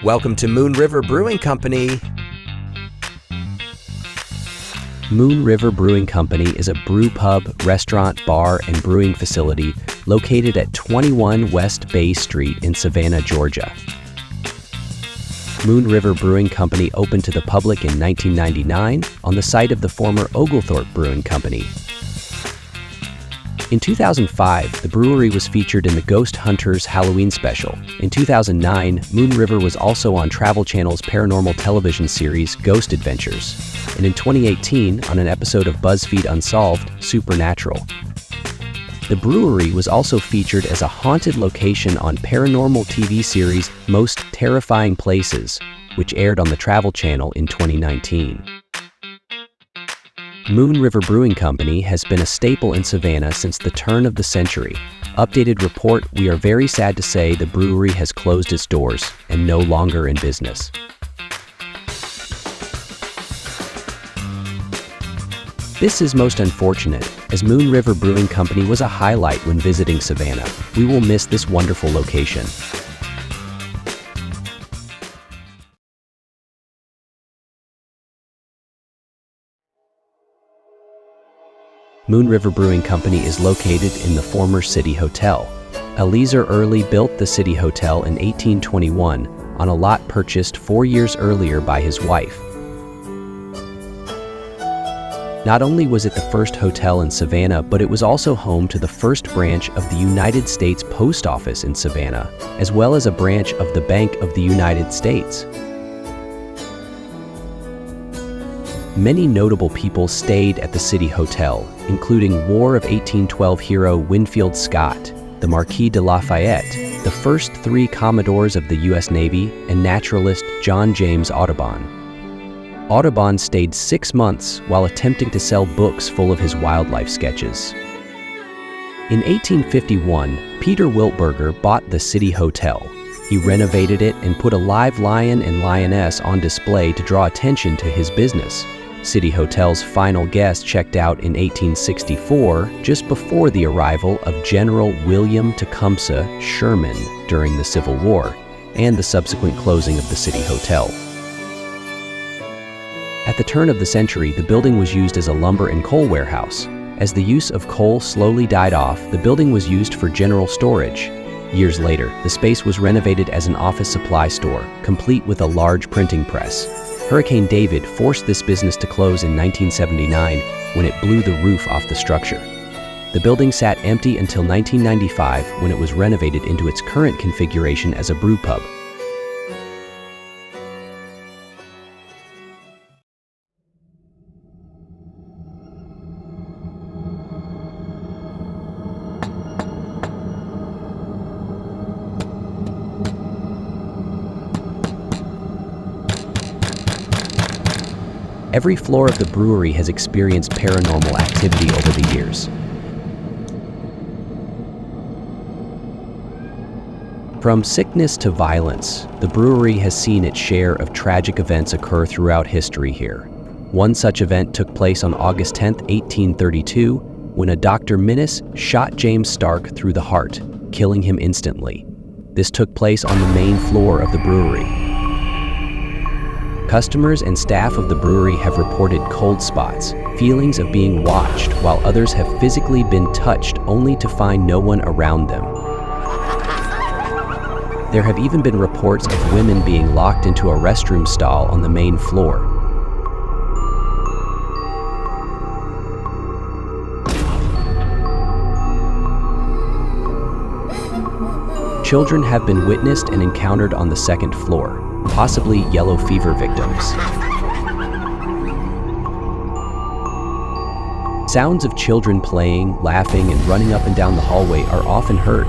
Welcome to Moon River Brewing Company. Moon River Brewing Company is a brew pub, restaurant, bar, and brewing facility located at 21 West Bay Street in Savannah, Georgia. Moon River Brewing Company opened to the public in 1999 on the site of the former Oglethorpe Brewing Company. In 2005, the brewery was featured in the Ghost Hunters Halloween special. In 2009, Moon River was also on Travel Channel's paranormal television series Ghost Adventures. And in 2018, on an episode of BuzzFeed Unsolved, Supernatural. The brewery was also featured as a haunted location on paranormal TV series Most Terrifying Places, which aired on the Travel Channel in 2019. Moon River Brewing Company has been a staple in Savannah since the turn of the century. Updated report: we are very sad to say the brewery has closed its doors and no longer in business. This is most unfortunate, as Moon River Brewing Company was a highlight when visiting Savannah. We will miss this wonderful location. Moon River Brewing Company is located in the former City Hotel. Eliezer Early built the City Hotel in 1821 on a lot purchased 4 years earlier by his wife. Not only was it the first hotel in Savannah, but it was also home to the first branch of the United States Post Office in Savannah, as well as a branch of the Bank of the United States. Many notable people stayed at the City Hotel, including War of 1812 hero Winfield Scott, the Marquis de Lafayette, the first 3 Commodores of the U.S. Navy, and naturalist John James Audubon. Audubon stayed 6 months while attempting to sell books full of his wildlife sketches. In 1851, Peter Wiltberger bought the City Hotel. He renovated it and put a live lion and lioness on display to draw attention to his business. City Hotel's final guest checked out in 1864, just before the arrival of General William Tecumseh Sherman during the Civil War, and the subsequent closing of the City Hotel. At the turn of the century, the building was used as a lumber and coal warehouse. As the use of coal slowly died off, the building was used for general storage. Years later, the space was renovated as an office supply store, complete with a large printing press. Hurricane David forced this business to close in 1979 when it blew the roof off the structure. The building sat empty until 1995 when it was renovated into its current configuration as a brew pub. Every floor of the brewery has experienced paranormal activity over the years. From sickness to violence, the brewery has seen its share of tragic events occur throughout history here. One such event took place on August 10, 1832, when a Dr. Minnis shot James Stark through the heart, killing him instantly. This took place on the main floor of the brewery. Customers and staff of the brewery have reported cold spots, feelings of being watched, while others have physically been touched only to find no one around them. There have even been reports of women being locked into a restroom stall on the main floor. Children have been witnessed and encountered on the second floor, possibly yellow fever victims. Sounds of children playing, laughing, and running up and down the hallway are often heard.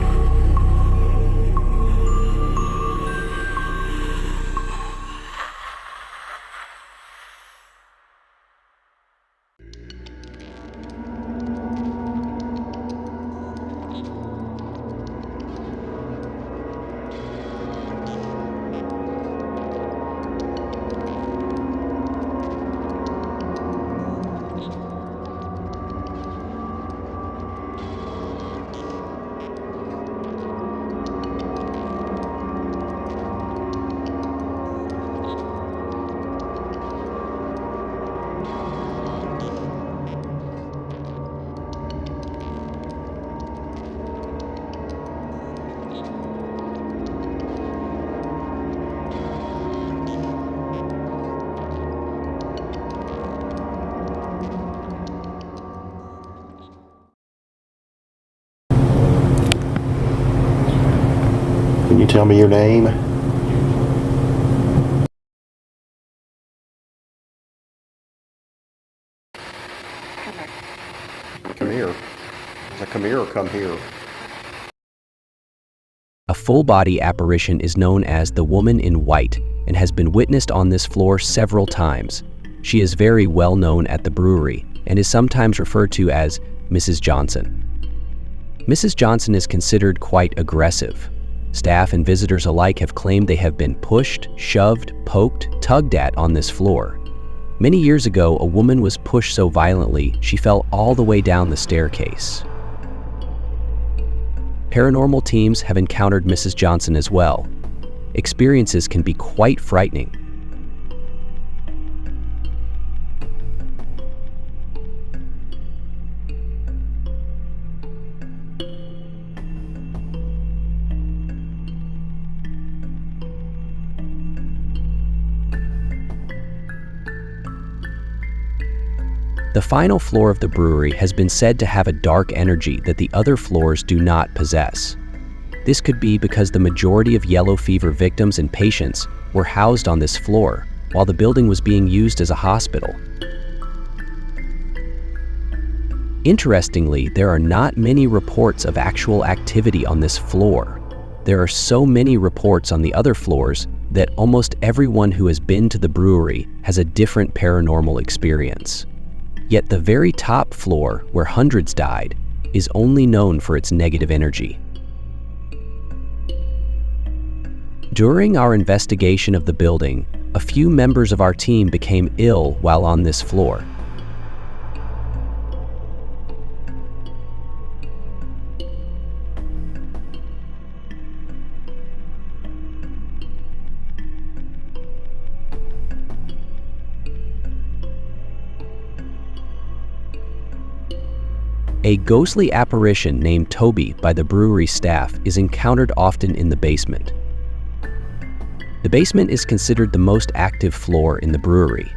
Can you tell me your name? Come here. Is it come here or come here? A full-body apparition is known as the Woman in White and has been witnessed on this floor several times. She is very well known at the brewery and is sometimes referred to as Mrs. Johnson. Mrs. Johnson is considered quite aggressive. Staff and visitors alike have claimed they have been pushed, shoved, poked, tugged at on this floor. Many years ago, a woman was pushed so violently she fell all the way down the staircase. Paranormal teams have encountered Mrs. Johnson as well. Experiences can be quite frightening. The final floor of the brewery has been said to have a dark energy that the other floors do not possess. This could be because the majority of yellow fever victims and patients were housed on this floor, while the building was being used as a hospital. Interestingly, there are not many reports of actual activity on this floor. There are so many reports on the other floors that almost everyone who has been to the brewery has a different paranormal experience. Yet the very top floor, where hundreds died, is only known for its negative energy. During our investigation of the building, a few members of our team became ill while on this floor. A ghostly apparition named Toby by the brewery staff is encountered often in the basement. The basement is considered the most active floor in the brewery.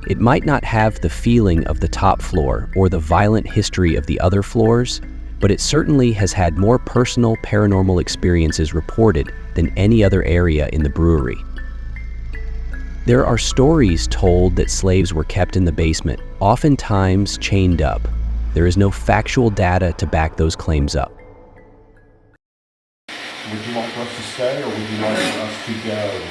It might not have the feeling of the top floor or the violent history of the other floors, but it certainly has had more personal paranormal experiences reported than any other area in the brewery. There are stories told that slaves were kept in the basement, oftentimes chained up. There is no factual data to back those claims up. Would you like us to stay or would you like us to go?